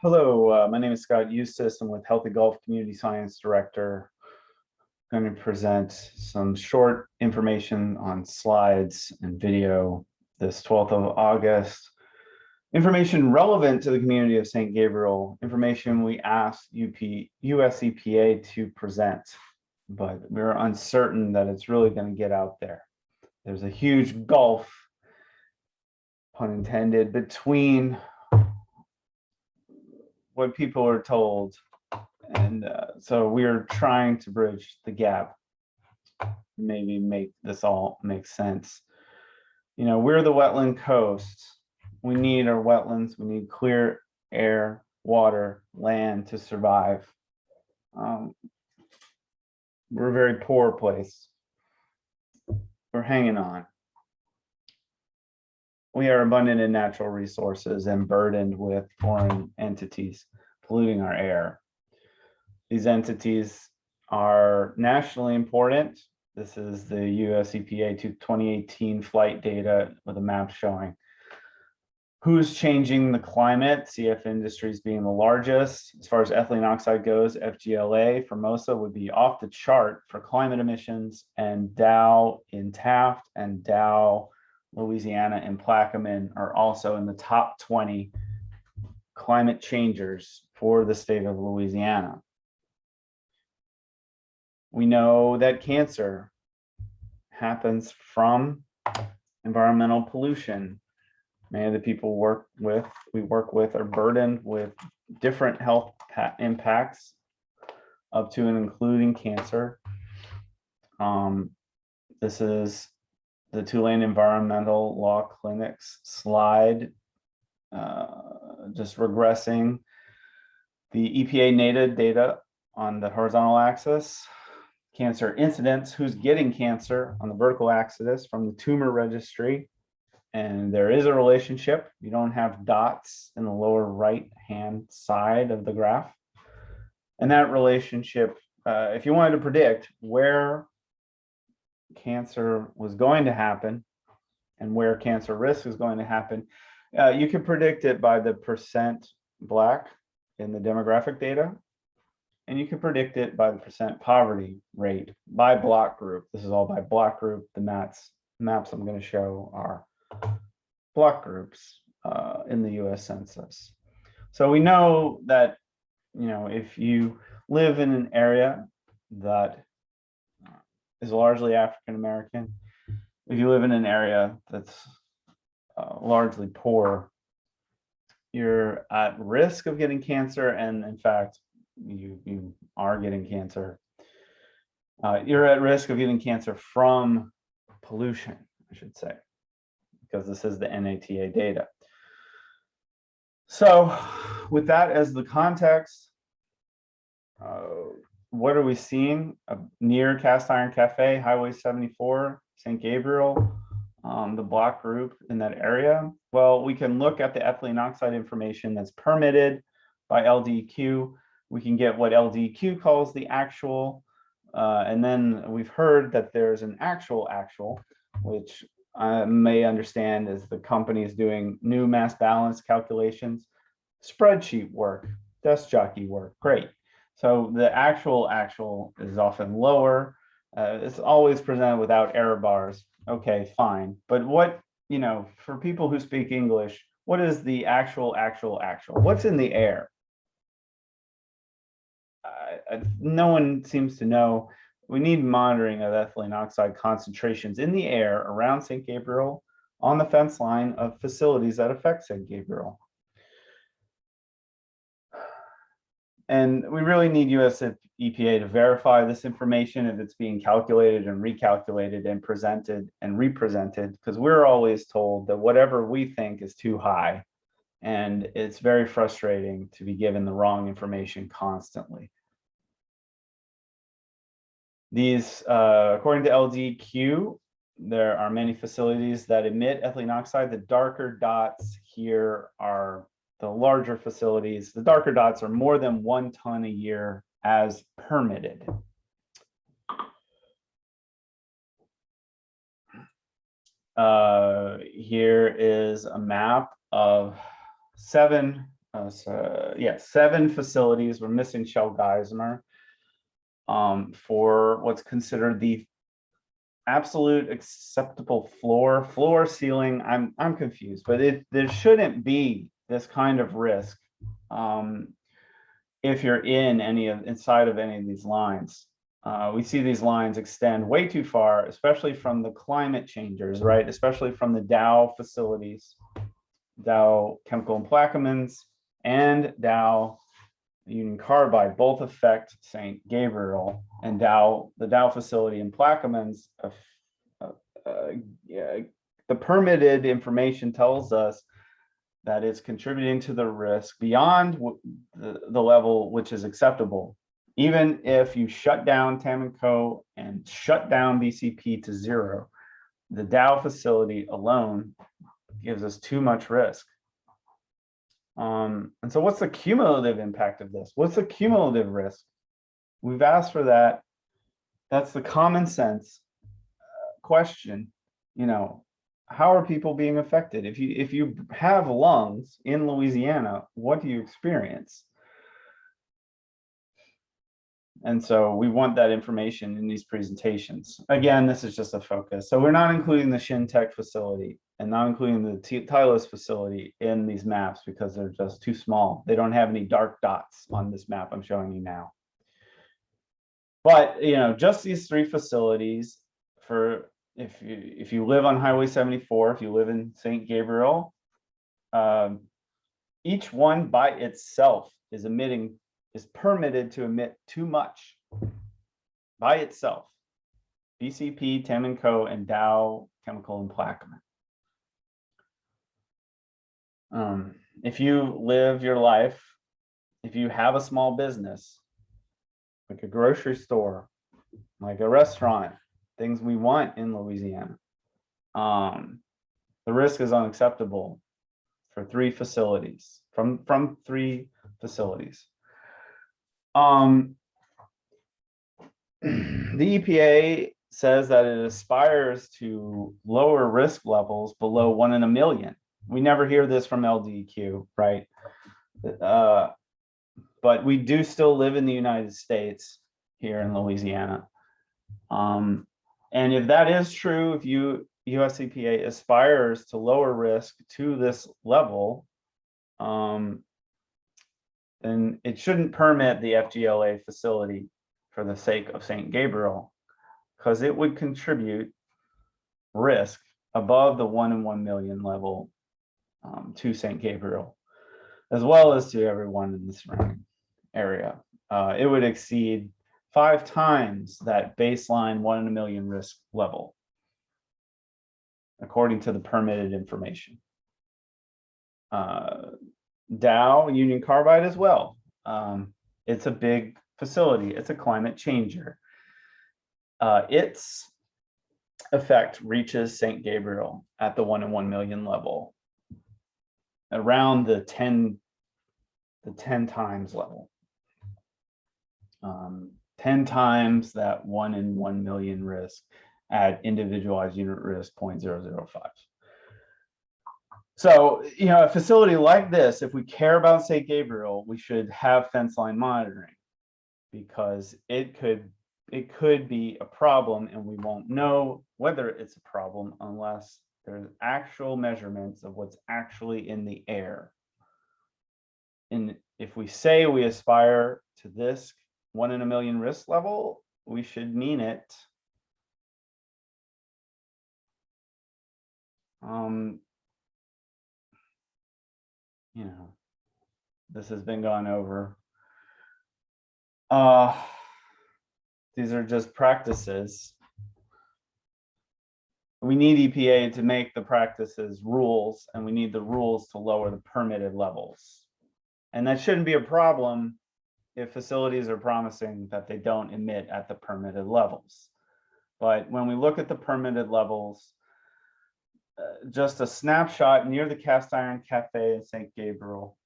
Hello, my name is Scott Eustace. I'm with Healthy Gulf Community Science Director. I'm going to present some short information on slides and video this 12th of August. Information relevant to the community of St. Gabriel, information we asked USEPA to present, but we're uncertain that it's really going to get out there. There's a huge gulf, pun intended, between what people are told. And so we're trying to bridge the gap, maybe make this all make sense. You know, we're the wetland coast. We need our wetlands. We need clear air, water, land to survive. We're a very poor place. We're hanging on. We are abundant in natural resources and burdened with foreign entities polluting our air. These entities are nationally important. This is the US EPA 2018 flight data with a map showing who's changing the climate, CF Industries being the largest. As far as ethylene oxide goes, FGLA, Formosa would be off the chart for climate emissions, and Dow in Taft and Dow, Louisiana and Plaquemine are also in the top 20 climate changers for the state of Louisiana. We know that cancer happens from environmental pollution. Many of the people we work with are burdened with different health impacts, up to and including cancer. This is the Tulane Environmental Law Clinic's slide, just regressing the EPA native data on the horizontal axis, cancer incidence, who's getting cancer on the vertical axis from the tumor registry. And there is a relationship. You don't have dots in the lower right-hand side of the graph. And that relationship, if you wanted to predict where cancer was going to happen and where cancer risk is going to happen, you can predict it by the percent Black in the demographic data. And you can predict it by the percent poverty rate by block group. This is all by block group. The maps I'm going to show are block groups in the US Census. So we know that, you know, if you live in an area that is largely African American, if you live in an area that's largely poor, you're at risk of getting cancer, and in fact, you are getting cancer. You're at risk of getting cancer from pollution, I should say, because this is the NATA data. So with that as the context, what are we seeing? Near Cast Iron Cafe, Highway 74, St. Gabriel, the block group in that area? Well, we can look at the ethylene oxide information that's permitted by LDEQ. We can get what LDEQ calls the actual, and then we've heard that there's an actual, which I may understand as the company is doing new mass balance calculations, spreadsheet work, desk jockey work, great. So the actual is often lower. It's always presented without error bars. Okay, fine. But what, you know, for people who speak English, what is the actual? What's in the air? No one seems to know. We need monitoring of ethylene oxide concentrations in the air around St. Gabriel on the fence line of facilities that affect St. Gabriel. And we really need US EPA to verify this information if it's being calculated and recalculated and presented and represented, because we're always told that whatever we think is too high, and it's very frustrating to be given the wrong information constantly. These, according to LDEQ, there are many facilities that emit ethylene oxide. The darker dots here are the larger facilities. The darker dots are more than 1 ton a year as permitted. Here is a map of 7 yeah, 7 facilities were missing Shell Geismar for what's considered the absolute acceptable floor ceiling. I'm confused, but there shouldn't be this kind of risk if you're inside of any of these lines. We see these lines extend way too far, especially from the climate changers, right? Especially from the Dow facilities, Dow Chemical and Plaquemines, and Dow Union Carbide, both affect St Gabriel, and the Dow facility in Plaquemines. The permitted information tells us that it's contributing to the risk beyond the level which is acceptable. Even if you shut down Tamanco and shut down BCP to 0, the Dow facility alone gives us too much risk. And so what's the cumulative impact of this? What's the cumulative risk? We've asked for that. That's the common sense question. How are people being affected? If you have lungs in Louisiana, what do you experience? And so we want that information in these presentations. Again, this is just a focus. So we're not including the Shintech facility and not including the Tylos facility in these maps because they're just too small. They don't have any dark dots on this map I'm showing you now. But just these 3 facilities, for if you live on Highway 74, if you live in St. Gabriel, each one by itself is permitted to emit too much by itself. BCP, Tamanco, and Dow Chemical and Plaquemine. If you live your life, if you have a small business, like a grocery store, like a restaurant, things we want in Louisiana, the risk is unacceptable for 3 facilities, from 3 facilities. The EPA says that it aspires to lower risk levels below 1 in a million. We never hear this from LDEQ, right? But we do still live in the United States here in Louisiana. And if that is true, if USEPA aspires to lower risk to this level, then it shouldn't permit the FGLA facility for the sake of St. Gabriel, because it would contribute risk above the 1 in 1 million level to St. Gabriel, as well as to everyone in the surrounding area. It would exceed 5 times that baseline 1 in a million risk level, according to the permitted information. Dow Union Carbide as well. It's a big facility. It's a climate changer. Its effect reaches St. Gabriel at the 1 in 1 million level, around the 10 times level. 10 times that 1 in 1 million risk at individualized unit risk 0.005. So, a facility like this, if we care about St. Gabriel, we should have fence line monitoring, because it could be a problem, and we won't know whether it's a problem unless there's actual measurements of what's actually in the air. And if we say we aspire to this 1 in a million risk level, we should mean it. This has been gone over. These are just practices. We need EPA to make the practices rules, and we need the rules to lower the permitted levels. And that shouldn't be a problem if facilities are promising that they don't emit at the permitted levels. But when we look at the permitted levels, just a snapshot near the Cast Iron Cafe in St. Gabriel,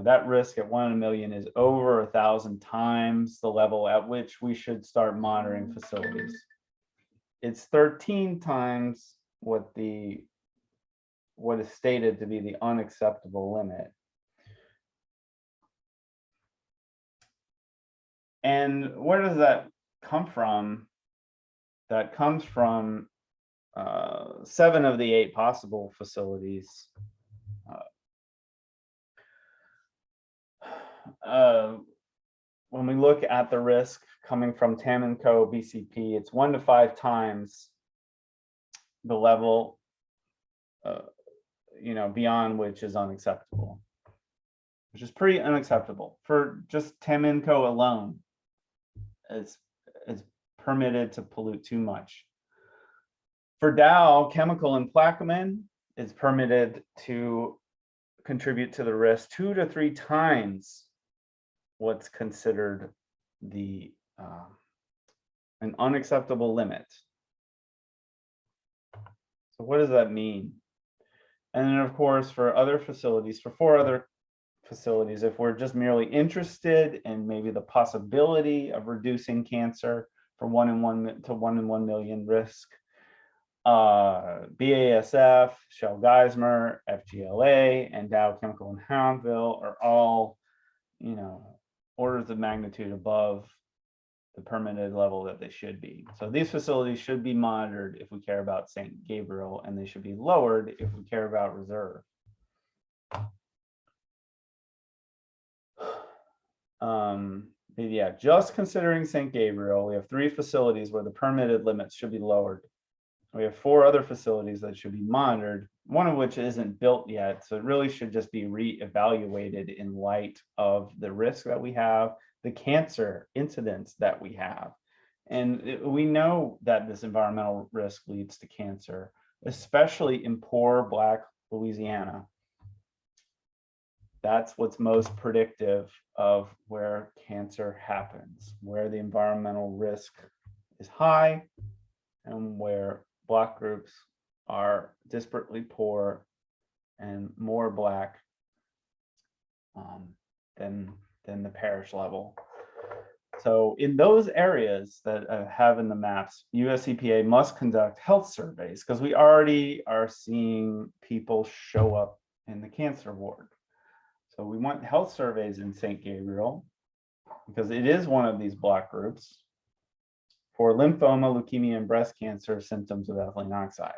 that risk at 1 in a million is over 1,000 times the level at which we should start monitoring facilities. It's 13 times what is stated to be the unacceptable limit. And where does that come from? That comes from 7 of the 8 possible facilities. When we look at the risk coming from TAM and Co. BCP, it's 1 to 5 times the level, beyond which is unacceptable, which is pretty unacceptable for just TAM and Co. alone. It's permitted to pollute too much. For Dow, chemical and Plaquemine is permitted to contribute to the risk 2 to 3 times what's considered the an unacceptable limit. So what does that mean? And then of course, for other facilities, for 4 other facilities, if we're just merely interested in maybe the possibility of reducing cancer from 1 in 1 to 1 in 1 million risk, BASF, Shell Geismar, FGLA, and Dow Chemical in Houndville are all, orders of magnitude above the permitted level that they should be. So these facilities should be monitored if we care about St. Gabriel, and they should be lowered if we care about reserve. Yeah, just considering St. Gabriel, we have 3 facilities where the permitted limits should be lowered. We have 4 other facilities that should be monitored, one of which isn't built yet. So it really should just be reevaluated in light of the risk that we have, the cancer incidence that we have. And we know that this environmental risk leads to cancer, especially in poor Black Louisiana. That's what's most predictive of where cancer happens, where the environmental risk is high and where Black groups are disparately poor and more Black than the parish level. So in those areas that I have in the maps, USEPA must conduct health surveys, because we already are seeing people show up in the cancer ward. So we want health surveys in St. Gabriel, because it is one of these Black groups, for lymphoma, leukemia, and breast cancer symptoms of ethylene oxide.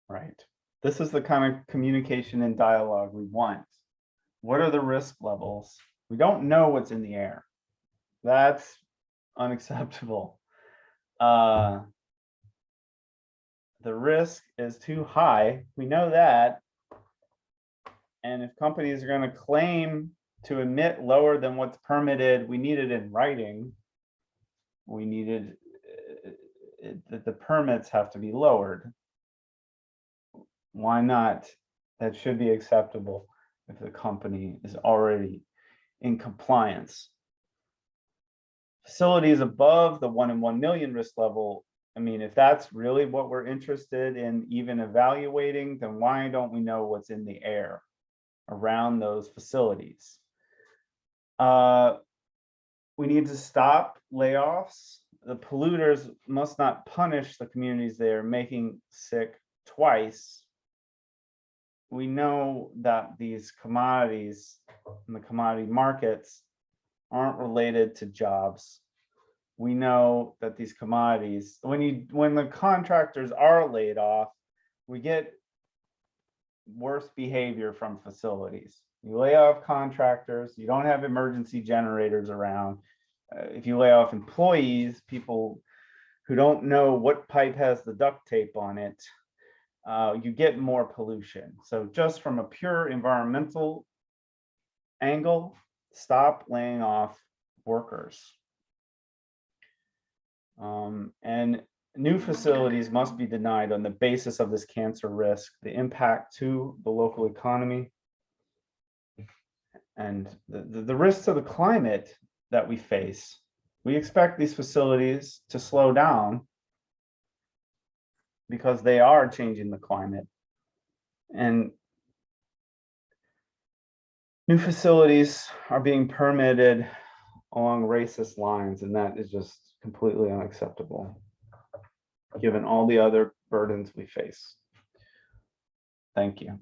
Right. This is the kind of communication and dialogue we want. What are the risk levels? We don't know what's in the air. That's unacceptable. The risk is too high. We know that. And if companies are going to claim to emit lower than what's permitted, we need it in writing. We needed that the permits have to be lowered. Why not? That should be acceptable if the company is already in compliance. Facilities above the 1 in 1 million risk level, I mean, if that's really what we're interested in even evaluating, then why don't we know what's in the air around those facilities? We need to stop layoffs. The polluters must not punish the communities they are making sick twice. We know that these commodities in the commodity markets aren't related to jobs. We know that these commodities, when the contractors are laid off, we get worse behavior from facilities. You lay off contractors, you don't have emergency generators around. If you lay off employees, people who don't know what pipe has the duct tape on it, you get more pollution. So just from a pure environmental angle, stop laying off workers. And new facilities must be denied on the basis of this cancer risk, the impact to the local economy, and the risks to the climate that we face. We expect these facilities to slow down because they are changing the climate. And new facilities are being permitted along racist lines, and that is just completely unacceptable, given all the other burdens we face. Thank you.